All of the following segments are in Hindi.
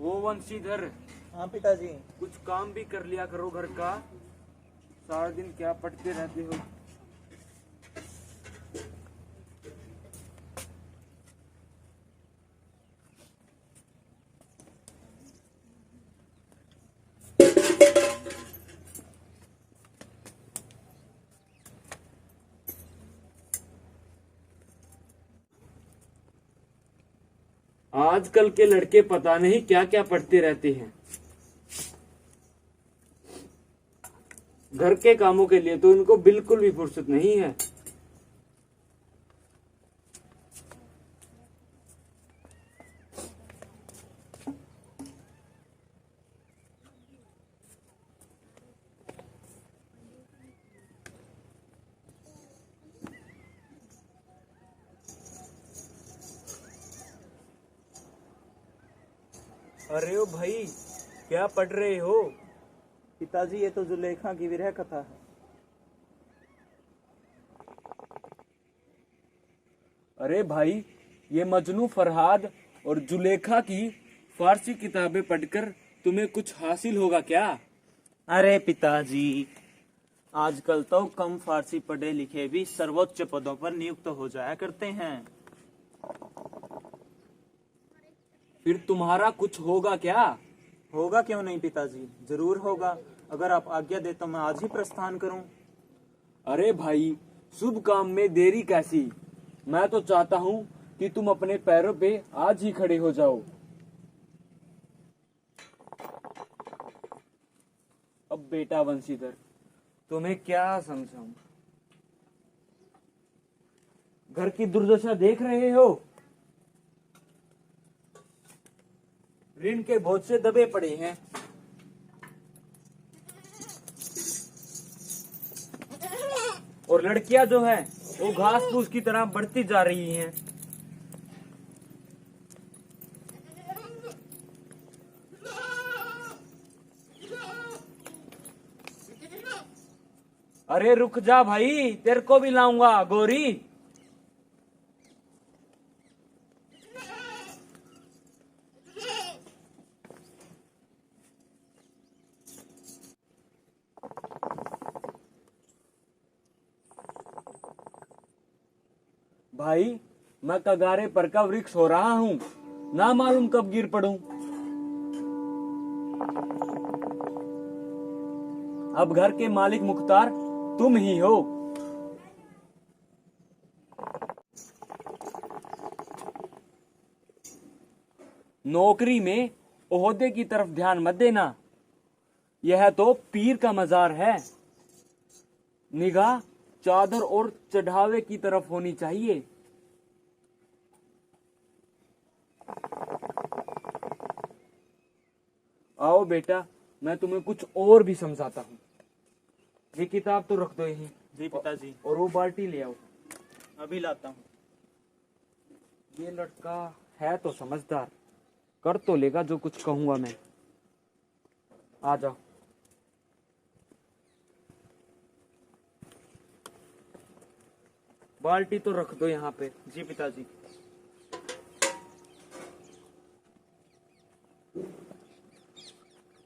वो वंशीधर, हाँ पिताजी। कुछ काम भी कर लिया करो घर का, सारा दिन क्या पढ़ते रहते हो। आजकल के लड़के पता नहीं क्या क्या पढ़ते रहते हैं। घर के कामों के लिए तो इनको बिल्कुल भी फुर्सत नहीं है। अरे ओ भाई, क्या पढ़ रहे हो? पिताजी ये तो जुलेखा की विरह कथा है। अरे भाई, ये मजनू फरहाद और जुलेखा की फारसी किताबें पढ़कर तुम्हें कुछ हासिल होगा क्या? अरे पिताजी, आजकल तो कम फारसी पढ़े लिखे भी सर्वोच्च पदों पर नियुक्त हो जाया करते हैं। फिर तुम्हारा कुछ होगा क्या? होगा क्यों नहीं पिताजी, जरूर होगा। अगर आप आज्ञा दे तो मैं आज ही प्रस्थान करूं। अरे भाई, शुभ काम में देरी कैसी? मैं तो चाहता हूँ कि तुम अपने पैरों पे आज ही खड़े हो जाओ। अब बेटा वंशीधर, तुम्हें क्या समझाऊं? घर की दुर्दशा देख रहे हो? ऋण के बोझ से दबे पड़े हैं। और लड़कियां जो हैं, वो घास फूस की तरह बढ़ती जा रही हैं। अरे रुक जा भाई, तेरे को भी लाऊंगा गोरी। भाई, मैं कगारे पर का वृक्ष हो रहा हूँ, ना मालूम कब गिर पड़ूं। अब घर के मालिक मुख्तार तुम ही हो। नौकरी में ओहदे की तरफ ध्यान मत देना, यह तो पीर का मजार है। निगाह चादर और चढ़ावे की तरफ होनी चाहिए। आओ बेटा, मैं तुम्हें कुछ और भी समझाता हूँ। ये किताब तो रख दो यहीं। जी पिताजी। और वो बाल्टी ले आओ। अभी लाता हूँ। ये लड़का है तो समझदार, कर तो लेगा जो कुछ कहूंगा मैं। आ जाओ। बाल्टी तो रख दो यहाँ पे। जी पिताजी।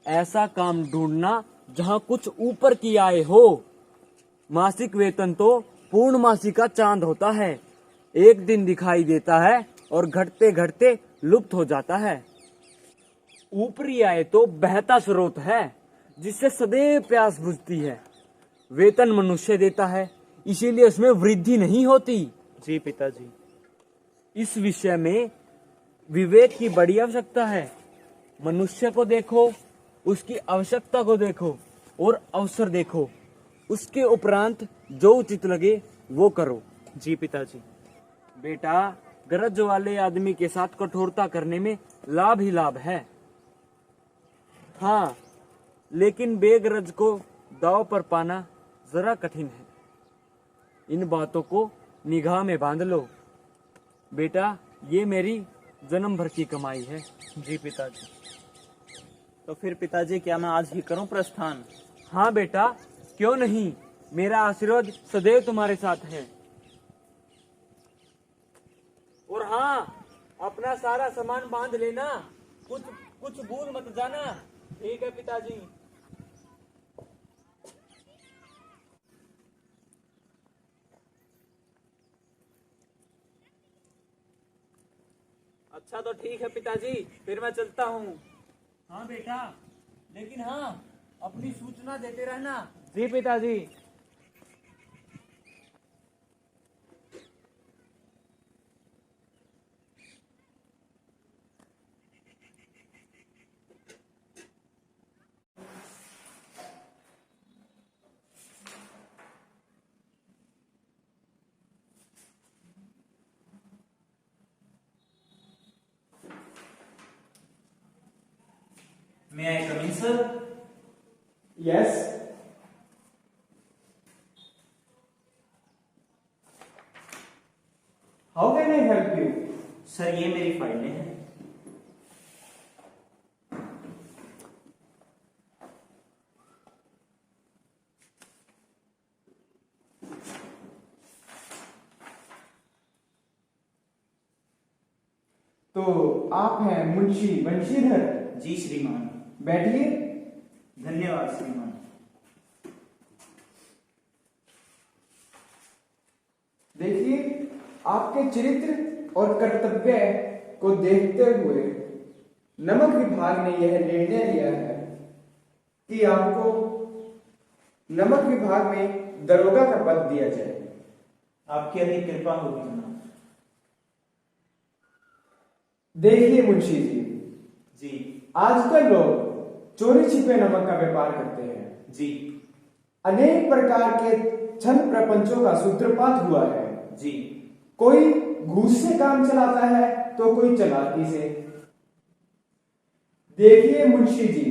ऐसा काम ढूंढना जहाँ कुछ ऊपर की आय हो। मासिक वेतन तो पूर्णमासी का चांद होता है, एक दिन दिखाई देता है और घटते घटते लुप्त हो जाता है। ऊपरी आय तो बहता स्रोत है, जिससे सदैव प्यास बुझती है। वेतन मनुष्य देता है, इसीलिए उसमें वृद्धि नहीं होती। जी पिताजी। इस विषय में विवेक की बड़ी आवश्यकता है। मनुष्य को देखो, उसकी आवश्यकता को देखो और अवसर देखो, उसके उपरांत जो उचित लगे वो करो। जी पिताजी। बेटा, गरज वाले आदमी के साथ कठोरता करने में लाभ ही लाभ है। हाँ, लेकिन बेगरज को दांव पर पाना जरा कठिन है। इन बातों को निगाह में बांध लो। बेटा, ये मेरी जन्म भर की कमाई है। जी पिताजी। तो फिर पिताजी, क्या मैं आज ही करूं प्रस्थान? हाँ बेटा, क्यों नहीं, मेरा आशीर्वाद सदैव तुम्हारे साथ है। और हाँ, अपना सारा सामान बांध लेना, कुछ कुछ भूल मत जाना। ठीक है पिताजी। अच्छा तो ठीक है पिताजी, फिर मैं चलता हूँ। हाँ बेटा, लेकिन हाँ, अपनी सूचना देते रहना। जी पिताजी। May I come in, sir? Yes. How can I help you? Sir ये मेरी फाइलें हैं। तो आप हैं मुंशी बंशीधर? जी श्रीमान। बैठिए। धन्यवाद श्रीमान। देखिए, आपके चरित्र और कर्तव्य को देखते हुए नमक विभाग ने यह निर्णय लिया है कि आपको नमक विभाग में दरोगा का पद दिया जाए। आपकी अधिक कृपा होगी जनाब। देखिए मुंशी जी, जी आजकल लोग चोरी छिपे नमक का व्यापार करते हैं। जी अनेक प्रकार के छल प्रपंचों का सूत्रपात हुआ है। जी। कोई घूस से काम चलाता है तो कोई चालाकी से। देखिए मुंशी जी,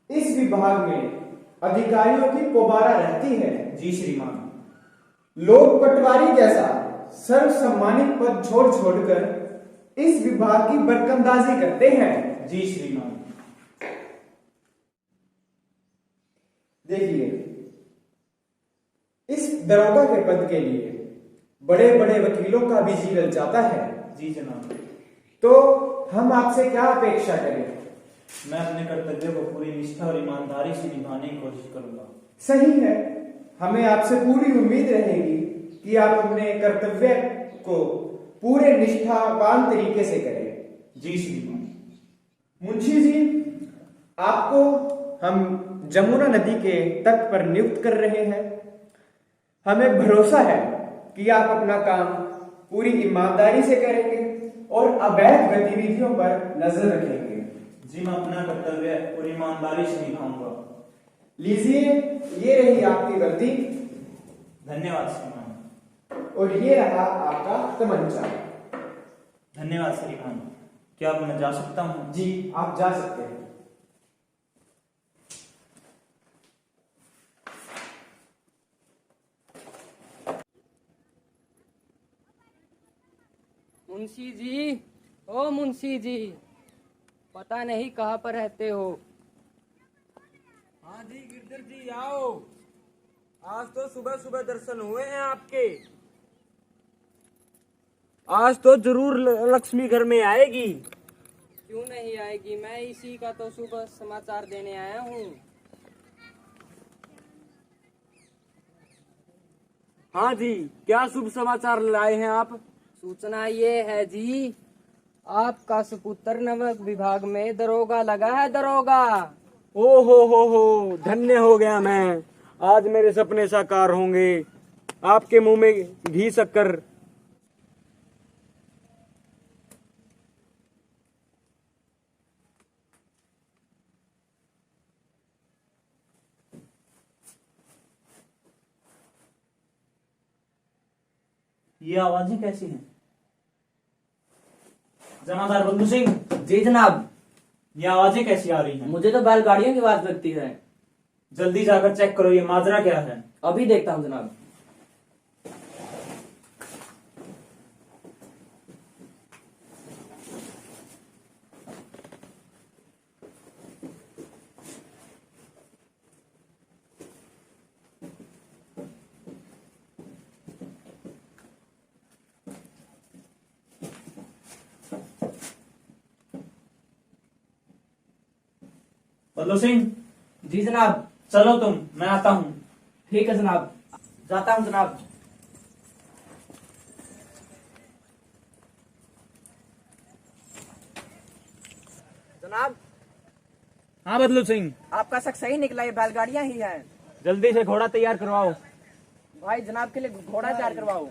इस विभाग में अधिकारियों की पोबारा रहती है। जी श्रीमान। लोग पटवारी जैसा सर्व सम्मानित पद छोड़ छोड़कर इस विभाग की बरकंदाजी करते हैं। जी श्रीमान। देखिए, इस दरोगा के पद के लिए बड़े बड़े वकीलों का भी जीवन जाता है। जी जनाब। तो हम आपसे क्या अपेक्षा करें? मैं अपने कर्तव्य को पूरी निष्ठा और ईमानदारी से निभाने की कोशिश करूंगा। सही है, हमें आपसे पूरी उम्मीद रहेगी कि आप अपने कर्तव्य को पूरे निष्ठावान तरीके से करें। जी श्रीमान। मुंशी जी, आपको हम जमुना नदी के तट पर नियुक्त कर रहे हैं। हमें भरोसा है कि आप अपना काम पूरी ईमानदारी से करेंगे और अवैध गतिविधियों पर नजर रखेंगे। जी मैं अपना कर्तव्य पूरी ईमानदारी से निभाऊंगा। लीजिए, ये रही आपकी वर्दी धन्यवाद श्रीमान। और ये रहा आपका तमंचा। धन्यवाद श्रीमान। क्या अब मैं जा सकता हूँ? जी, आप जा सकते हैं। मुंशी जी, ओ मुंशी जी, पता नहीं कहाँ पर रहते हो। हाँ जी गिरधर जी, आओ। आज तो सुबह सुबह दर्शन हुए हैं आपके। आज तो जरूर लक्ष्मी घर में आएगी। क्यों नहीं आएगी, मैं इसी का तो सुबह समाचार देने आया हूँ। हाँ जी, क्या शुभ समाचार लाए हैं आप? सूचना ये है जी, आपका सुपुत्र नमक विभाग में दरोगा लगा है, दरोगा। ओ हो, धन्य हो गया मैं। आज मेरे सपने साकार होंगे। आपके मुंह में घी शक्कर। ये आवाजें कैसी हैं? जमादार बंधु सिंह, जी जनाब। ये आवाजें कैसी आ रही हैं? मुझे तो बैलगाड़ियों की आवाज लगती है। जल्दी जाकर चेक करो, ये माजरा क्या है। अभी देखता हूँ जनाब। बदलू सिंह, जी जनाब। चलो तुम, मैं आता हूँ। ठीक है जनाब, जाता हूँ जनाब। जनाब, हाँ बदलू सिंह, आपका शक सही निकला, ये बैलगाड़ियां ही हैं। जल्दी से घोड़ा तैयार करवाओ। भाई जनाब के लिए घोड़ा तैयार करवाओ।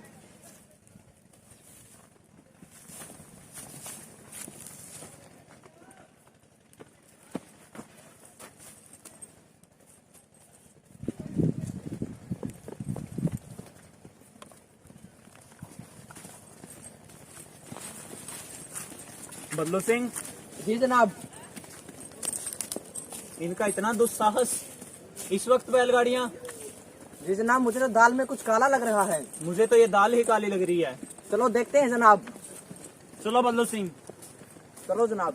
बदलू सिंह, जी जनाब। इनका इतना दुस्साहस, इस वक्त बैलगाड़ियाँ। जी जनाब, मुझे तो दाल में कुछ काला लग रहा है। मुझे तो ये दाल ही काली लग रही है। चलो देखते हैं जनाब। चलो बदलू सिंह। चलो जनाब।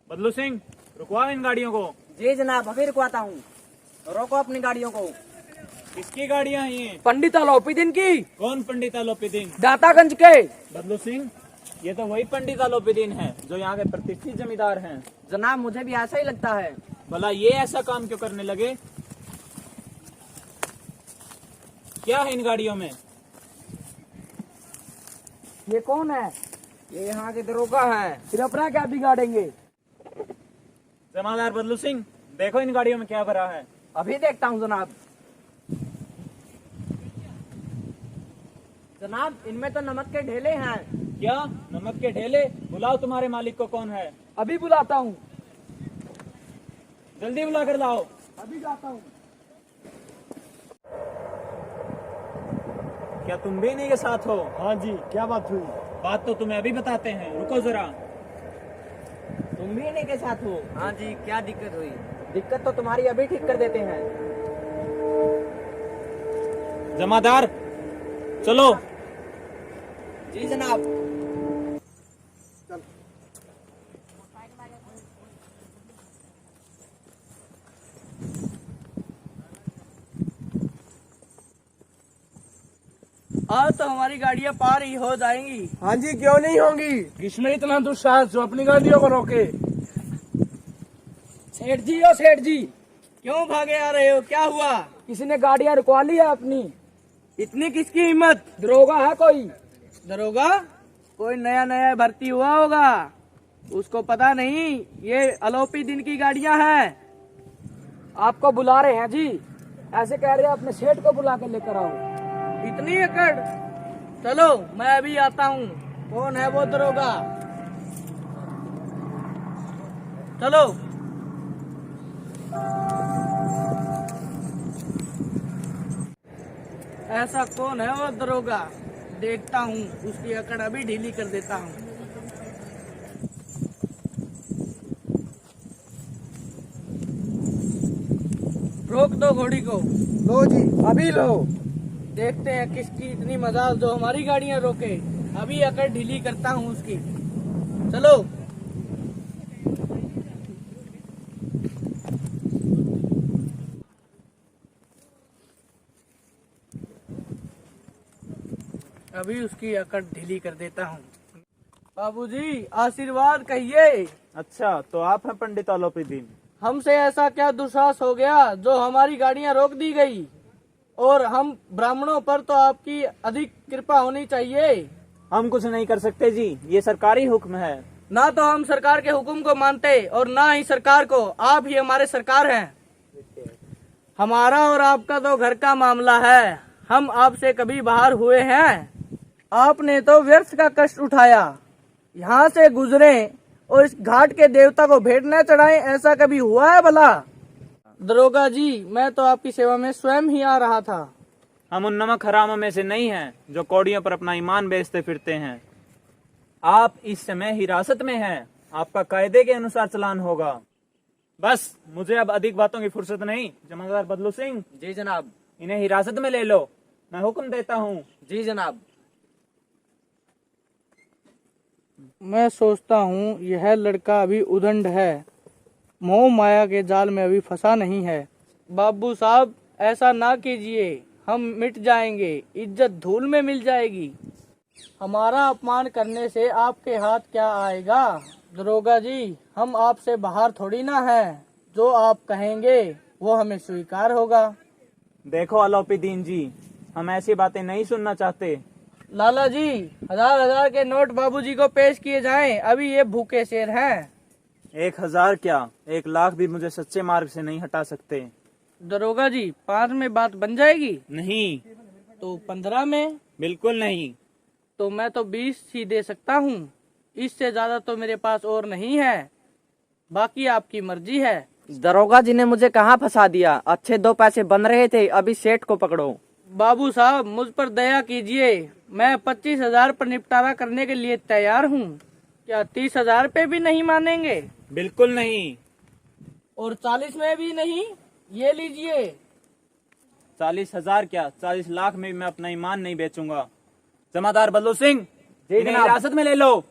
बदलू सिंह, रुकवाओ इन गाड़ियों को। जी जनाब, अभी रुकवाता हूँ। रोको अपनी गाड़ियों को। किसकी गाड़ियाँ हैं ये? पंडित अलोपीदीन की, कौन पंडित आलोपीदीन? दातागंज के। बदलू सिंह, ये तो वही पंडित आलोपीदीन है जो यहाँ के प्रतिष्ठित जमींदार हैं। जनाब, मुझे भी ऐसा ही लगता है। भला ये ऐसा काम क्यों करने लगे? क्या है इन गाड़ियों में? ये कौन है? ये यहाँ के दरोगा हैं। फिर अपना क्या बिगाड़ेंगे? जमादार बदलू सिंह, देखो इन गाड़ियों में क्या भरा है। अभी देखता हूँ जनाब। जनाब, इनमें तो नमक के ढेले हैं। क्या नमक के ढेले? बुलाओ तुम्हारे मालिक को, कौन है? अभी बुलाता हूँ। जल्दी बुला कर लाओ। अभी जाता हूँ। क्या तुम भी इन्हीं के साथ हो? हाँ जी, क्या बात हुई? बात तो तुम्हें अभी बताते हैं, रुको जरा। तुम भी इन्हीं के साथ हो? हाँ जी, क्या दिक्कत हुई? दिक्कत तो तुम्हारी अभी ठीक कर देते हैं। जमादार, चलो। जी जनाब। आज तो हमारी गाड़ियाँ पार ही हो जाएंगी। हाँ जी, क्यों नहीं होंगी? किसमें इतना दुस्साहस जो अपनी गाड़ियों को रोके? सेठ जी, ओ सेठ जी, क्यों भागे आ रहे हो? क्या हुआ? किसी ने गाड़ियाँ रुकवा ली है अपनी। इतनी किसकी हिम्मत? दरोगा है कोई? दरोगा? कोई नया नया भर्ती हुआ होगा, उसको पता नहीं ये अलोपीदीन की गाड़ियाँ हैं। आपको बुला रहे हैं जी। ऐसे कह रहे हैं अपने सेठ को बुला के लेकर आओ। इतनी एकड़? चलो मैं अभी आता हूँ। कौन है वो दरोगा? चलो। ऐसा कौन है वो दरोगा? देखता हूँ, उसकी अकड़ अभी ढीली कर देता हूँ। रोक दो घोड़ी को। लो जी, अभी लो। देखते हैं किसकी इतनी मजाल जो हमारी गाड़ियाँ रोके। अभी अकड़ ढीली करता हूँ उसकी। चलो। अभी उसकी अकड़ ढीली कर देता हूँ। बाबूजी, आशीर्वाद कहिए। अच्छा, तो आप हैं पंडित आलोपीदीन? हमसे ऐसा क्या दुस्साहस हो गया जो हमारी गाड़ियाँ रोक दी गई? और हम ब्राह्मणों पर तो आपकी अधिक कृपा होनी चाहिए। हम कुछ नहीं कर सकते जी, ये सरकारी हुक्म है। ना तो हम सरकार के हुक्म को मानते और ना ही सरकार को। आप ही हमारे सरकार हैं। हमारा और आपका तो घर का मामला है। हम आपसे कभी बाहर हुए हैं? आपने तो व्यर्थ का कष्ट उठाया। यहाँ से गुजरे और इस घाट के देवता को भेंट न चढ़ाएं, ऐसा कभी हुआ है भला? दरोगा जी, मैं तो आपकी सेवा में स्वयं ही आ रहा था। हम उन नमक हरामों में से नहीं हैं जो कौड़ियों पर अपना ईमान बेचते फिरते हैं। आप इस समय हिरासत में हैं, आपका कायदे के अनुसार चलान होगा। बस, मुझे अब अधिक बातों की फुर्सत नहीं। जमादार बदलू सिंह, जी जनाब। इन्हें हिरासत में ले लो, मैं हुक्म देता हूँ। जी जनाब। मैं सोचता हूँ यह लड़का अभी उदंड है, मोह माया के जाल में अभी फंसा नहीं है। बाबू साहब, ऐसा ना कीजिए, हम मिट जाएंगे, इज्जत धूल में मिल जाएगी। हमारा अपमान करने से आपके हाथ क्या आएगा? दरोगा जी, हम आपसे बाहर थोड़ी ना है, जो आप कहेंगे वो हमें स्वीकार होगा। देखो आलोपीदीन जी, हम ऐसी बातें नहीं सुनना चाहते। लाला जी, 1000 के नोट बाबूजी को पेश किए जाएं, अभी ये भूखे शेर हैं। 1000 क्या, 1,00,000 भी मुझे सच्चे मार्ग से नहीं हटा सकते। दरोगा जी, 5 में बात बन जाएगी? नहीं, तो 15 में? बिल्कुल नहीं। तो मैं तो 20 ही दे सकता हूँ, इससे ज्यादा तो मेरे पास और नहीं है, बाकी आपकी मर्जी है। दरोगा जी ने मुझे कहाँ फंसा दिया, अच्छे 2 पैसे बन रहे थे, अभी सेठ को पकड़ो। बाबू साहब, मुझ पर दया कीजिए, मैं 25,000 पर निपटारा करने के लिए तैयार हूँ। क्या 30,000 पे भी नहीं मानेंगे? बिल्कुल नहीं। और 40 में भी नहीं? ये लीजिए। 40,000 क्या, 40 लाख में भी मैं अपना ईमान नहीं बेचूंगा। जमादार बल्लू सिंह, जी इन्हें जनाब। हिरासत में ले लो।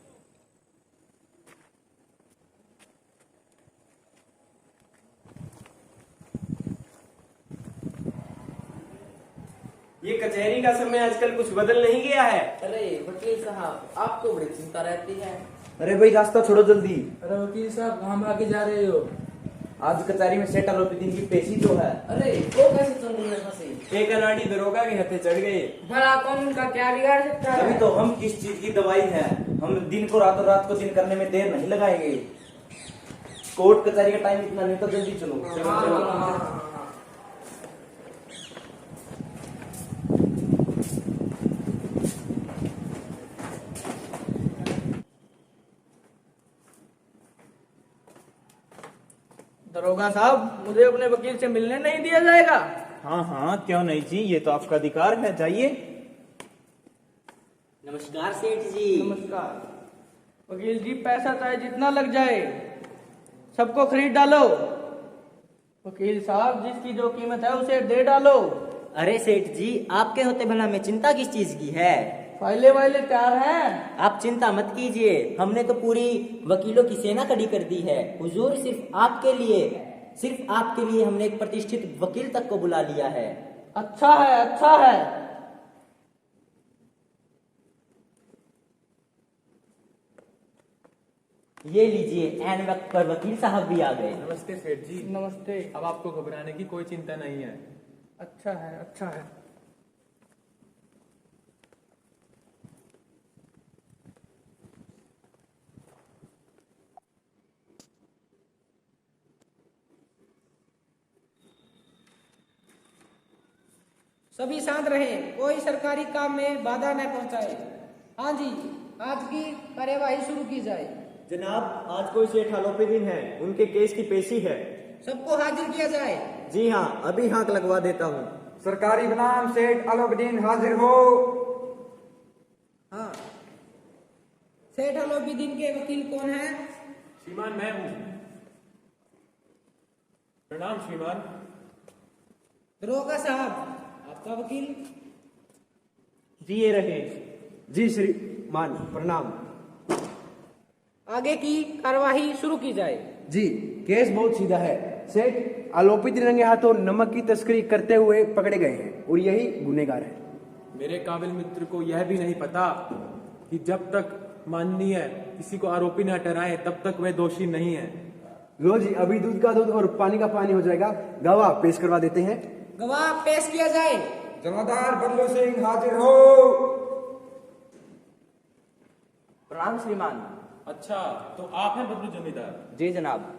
ये कचहरी का समय आजकल कुछ बदल नहीं गया है। अरे वकील साहब, आपको बड़ी चिंता रहती है। अरे भाई रास्ता छोड़ो जल्दी। अरे वकील साहब, कहाँ भागे जा रहे हो? आज कचहरी में सेठ आलोपीदीन की पेशी तो है। अरे वो कैसे चंगुल में फंसे? एक अनाड़ी दरोगा के हत्थे चढ़ गए। भला कौन उनका क्या बिगाड़ सकता है? अभी तो हम किस चीज की दवाई है, हम दिन को रातों रात को दिन करने में देर नहीं लगाएंगे। कोर्ट कचहरी का टाइम इतना नहीं, तो जल्दी चलो। दरोगा साहब, मुझे अपने वकील से मिलने नहीं दिया जाएगा? हाँ हाँ, क्यों नहीं जी, ये तो आपका अधिकार है, जाइए। नमस्कार सेठ जी। नमस्कार। वकील जी, पैसा चाहे जितना लग जाए, सबको खरीद डालो। वकील साहब, जिसकी जो कीमत है उसे दे डालो। अरे सेठ जी, आपके होते भला में चिंता किस चीज की है? फाइलें वाइलें तैयार हैं? आप चिंता मत कीजिए, हमने तो पूरी वकीलों की सेना खड़ी कर दी है। हुजूर, सिर्फ आपके लिए हमने एक प्रतिष्ठित वकील तक को बुला लिया है। अच्छा है, अच्छा है। ये लीजिए, एन वक्त पर वकील साहब भी आ गए। नमस्ते सेठ जी। नमस्ते। अब आपको घबराने की कोई चिंता नहीं है। अच्छा है, अच्छा है। सभी शांत रहे, कोई सरकारी काम में बाधा न पहुंचाए। हाँ जी, आज की कार्यवाही शुरू की जाए। जनाब, आज कोई सेठ आलोपीदीन है, उनके केस की पेशी है। सबको हाजिर किया जाए। जी हाँ, अभी हाथ लगवा देता हूँ। सरकारी बनाम सेठ आलोपीदीन हाजिर हो। हाँ, सेठ आलोपीदीन के वकील कौन है? श्रीमान, मैं हूँ। प्रणाम श्रीमान। दरोगा साहब, आपका वकील। जी ये रहे। जी श्रीमान, प्रणाम। आगे की कार्यवाही शुरू की जाए। जी, केस बहुत सीधा है। सेठ आलोपीदीन रंगे हाथों नमक की तस्करी करते हुए पकड़े गए हैं और यही गुनेगार है। मेरे काबिल मित्र को यह भी नहीं पता कि जब तक माननीय किसी को आरोपी न ठहराए तब तक वह दोषी नहीं है। लो जी, अभी दूध का दूध और पानी का पानी हो जाएगा। गवाह पेश करवा देते हैं। गवाह पेश किया जाए। जमादार बल्लू सिंह हाजिर हो। प्रणाम श्रीमान। अच्छा, तो आप हैं बदलू जमींदार? जी जनाब।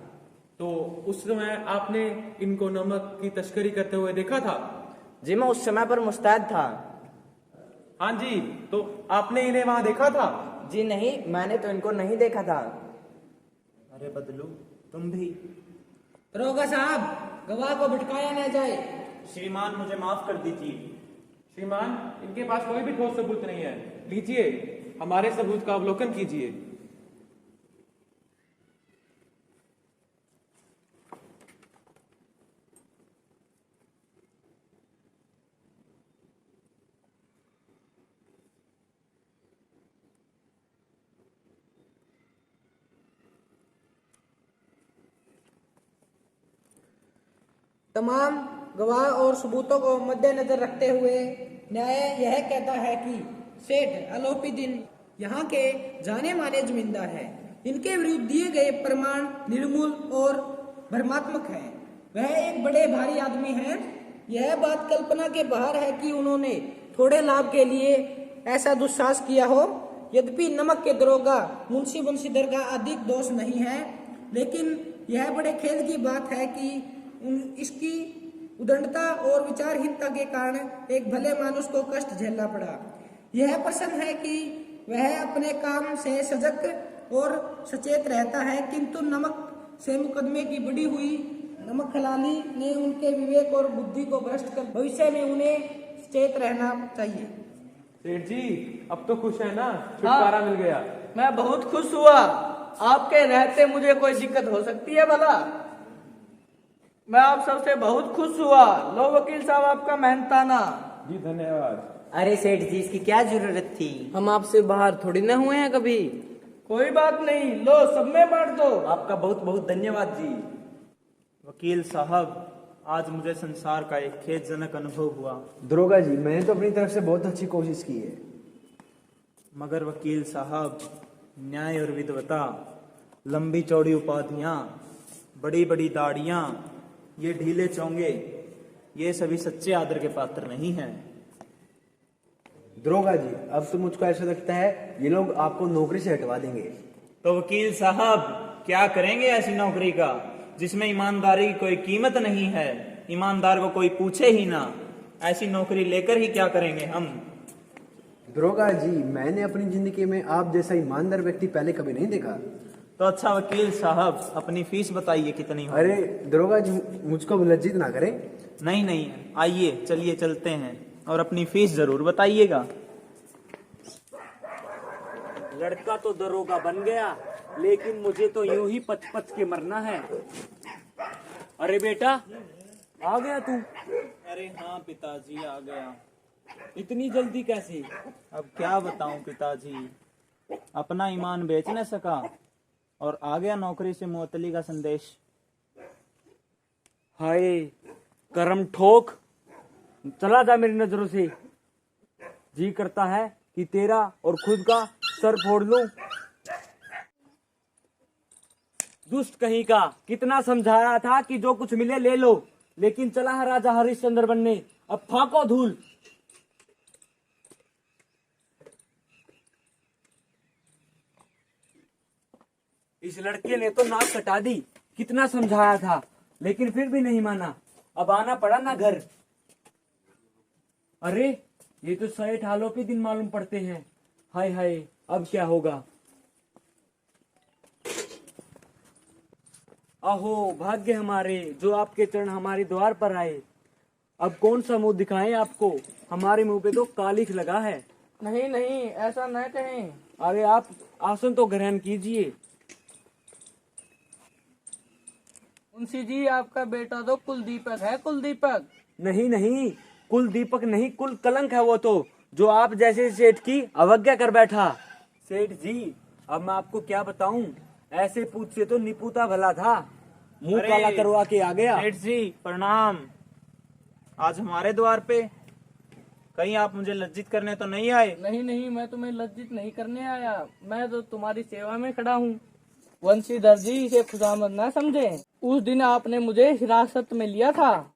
तो उस समय आपने इनको नमक की तस्करी करते हुए देखा था? जी मैं उस समय पर मुस्तैद था। हाँ जी, तो आपने इन्हें वहां देखा था? जी नहीं, मैंने तो इनको नहीं देखा था। अरे बदलू, तुम भी? दरोगा साहब, गवाह को भटकाया न जाए। श्रीमान, मुझे माफ कर दीजिए। श्रीमान, इनके पास कोई भी ठोस सबूत नहीं है। लीजिए, हमारे सबूत का अवलोकन कीजिए। तमाम गवाह और सबूतों को मद्देनजर रखते हुए न्याय यह कहता है कि सेठ आलोपीदीन यहाँ के जाने माने जमींदार है इनके विरुद्ध दिए गए प्रमाण निर्मूल और भ्रमात्मक है। वह एक बड़े भारी आदमी हैं। यह बात कल्पना के बाहर है कि उन्होंने थोड़े लाभ के लिए ऐसा दुस्साहस किया हो। यद्यपि नमक के दरोगा मुंशी बंशीधर का अधिक दोष नहीं है, लेकिन यह बड़े खेद की बात है कि इसकी उदंडता और विचारहीनता के कारण एक भले मानुष को कष्ट झेलना पड़ा। यह प्रसन्न है कि वह अपने काम से सजग और सचेत रहता है, किंतु नमक से मुकदमे की बढ़ी हुई नमक खलानी ने उनके विवेक और बुद्धि को भ्रष्ट कर भविष्य में उन्हें सचेत रहना चाहिए। सेठ जी अब तो खुश है ना, छुटकारा मिल गया। मैं बहुत खुश हुआ। आपके रहते मुझे कोई दिक्कत हो सकती है भला? मैं आप सबसे बहुत खुश हुआ। लो वकील साहब आपका मेहनताना। जी धन्यवाद। अरे सेठ जी, इसकी क्या जरूरत थी? हम आपसे बाहर थोड़ी न हुए हैं कभी। कोई बात नहीं, लो सब में बांट दो। आपका बहुत बहुत धन्यवाद जी। वकील साहब, आज मुझे संसार का एक खेदजनक अनुभव हुआ। दरोगा जी, मैंने तो अपनी तरफ से बहुत अच्छी कोशिश की है। मगर वकील साहब, न्याय और विद्वता, लंबी चौड़ी उपाधियां, बड़ी बड़ी दाढ़ियां, ये ढीले चोंगे, ये सभी सच्चे आदर के पात्र नहीं हैं। दरोगा जी, अब तो मुझको ऐसा लगता है ये लोग आपको नौकरी से हटवा देंगे। तो वकील साहब, क्या करेंगे ऐसी नौकरी का जिसमें ईमानदारी की कोई कीमत नहीं है, ईमानदार को कोई पूछे ही ना। ऐसी नौकरी लेकर ही क्या करेंगे हम? दरोगा जी, मैंने अपनी जिंदगी में आप जैसा ईमानदार व्यक्ति पहले कभी नहीं देखा। तो अच्छा वकील साहब, अपनी फीस बताइए कितनी हो? अरे दरोगा जी, मुझको लज्जित ना करें। नहीं नहीं, आइए चलिए चलते हैं, और अपनी फीस जरूर बताइएगा। लड़का तो दरोगा बन गया, लेकिन मुझे तो यूं ही पच पच के मरना है। अरे बेटा, आ गया तू? अरे हाँ पिताजी, आ गया। इतनी जल्दी कैसे? अब क्या बताऊं पिताजी, अपना ईमान बेच न सका और आ गया नौकरी से मुअत्तली का संदेश। हाय करम ठोक, चला जा मेरी नजरों से। जी करता है कि तेरा और खुद का सर फोड़ लूं। दुष्ट कहीं का, कितना समझाया था कि जो कुछ मिले ले लो, लेकिन चला है राजा हरिश्चंद्र बनने। अब फाको धूल। इस लड़के ने तो नाक कटा दी। कितना समझाया था, लेकिन फिर भी नहीं माना। अब आना पड़ा ना घर। अरे ये तो 100 हालों के दिन मालूम पड़ते हैं। हाय हाय, अब क्या होगा? आहो भाग्य हमारे, जो आपके चरण हमारे द्वार पर आए। अब कौन सा मुंह दिखाएं आपको? हमारे मुंह पे तो कालिख लगा है। नहीं नहीं, ऐसा न कहें। अरे आप आसन तो ग्रहण कीजिए। मुंशी जी, आपका बेटा तो कुलदीपक है, कुलदीपक। नहीं नहीं, कुल दीपक नहीं, कुल कलंक है वो तो, जो आप जैसे सेठ की अवज्ञा कर बैठा। सेठ जी, अब मैं आपको क्या बताऊं, ऐसे पूछ से तो निपुता भला था, मुंह अरे, काला करवा के आ गया। सेठ जी प्रणाम। आज हमारे द्वार पे, कहीं आप मुझे लज्जित करने तो नहीं आए? नहीं नहीं, मैं तुम्हें लज्जित नहीं करने आया, मैं तो तुम्हारी सेवा में खड़ा हूँ। वंशीधर जी, इसे खुशामद ना समझे। उस दिन आपने मुझे हिरासत में लिया था,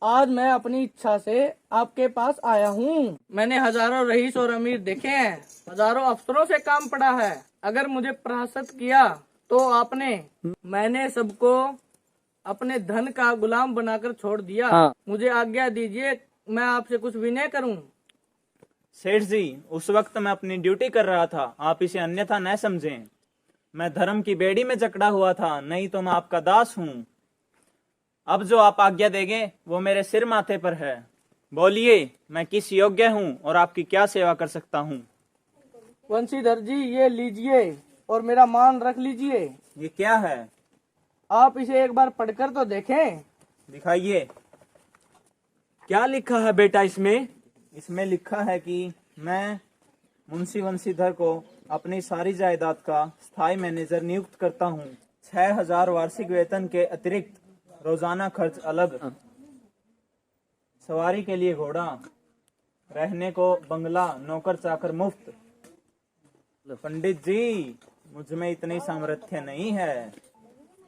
आज मैं अपनी इच्छा से आपके पास आया हूँ। मैंने हजारों रईस और अमीर देखे हैं, हजारों अफसरों से काम पड़ा है। अगर मुझे परास्त किया तो आपने, मैंने सबको अपने धन का गुलाम बनाकर छोड़ दिया। मुझे आज्ञा दीजिए, मैं आपसे कुछ विनय करूं। सेठ जी, उस वक्त मैं अपनी ड्यूटी कर रहा था, आप इसे अन्यथा न समझें। मैं धर्म की बेड़ी में जकड़ा हुआ था, नहीं तो मैं आपका दास हूँ। अब जो आप आज्ञा देंगे वो मेरे सिर माथे पर है। बोलिए, मैं किस योग्य हूँ और आपकी क्या सेवा कर सकता हूँ? वंशीधर जी, ये लीजिए और मेरा मान रख लीजिए। ये क्या है? आप इसे एक बार पढ़कर तो देखें। दिखाइए। क्या लिखा है बेटा इसमें? इसमें लिखा है कि मैं मुंशी वंशीधर को अपनी सारी जायदाद का स्थायी मैनेजर नियुक्त करता हूँ। 6000 वार्षिक वेतन के अतिरिक्त रोजाना खर्च अलग, सवारी के लिए घोड़ा, रहने को बंगला, नौकर चाकर मुफ्त। पंडित जी, मुझ में इतनी सामर्थ्य नहीं है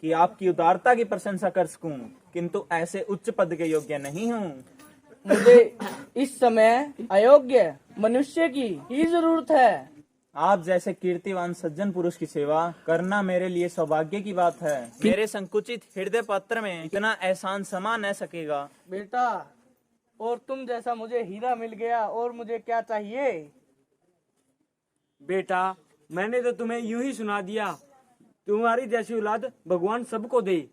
कि आपकी उदारता की प्रशंसा कर सकूं, किंतु ऐसे उच्च पद के योग्य नहीं हूँ। मुझे इस समय अयोग्य मनुष्य की ही जरूरत है। आप जैसे कीर्तिवान सज्जन पुरुष की सेवा करना मेरे लिए सौभाग्य की बात है। मेरे संकुचित हृदय पत्र में इतना एहसान समा न सकेगा। बेटा, और तुम जैसा मुझे हीरा मिल गया, और मुझे क्या चाहिए। बेटा, मैंने तो तुम्हें यूं ही सुना दिया, तुम्हारी जैसी औलाद भगवान सबको दे।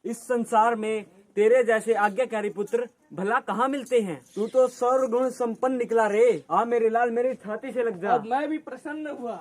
इस संसार में तेरे जैसे आज्ञाकारी पुत्र भला कहाँ मिलते हैं। तू तो सर्वगुण संपन्न निकला रे। आ मेरे लाल, मेरी छाती से लग जा। अब मैं भी प्रसन्न हुआ।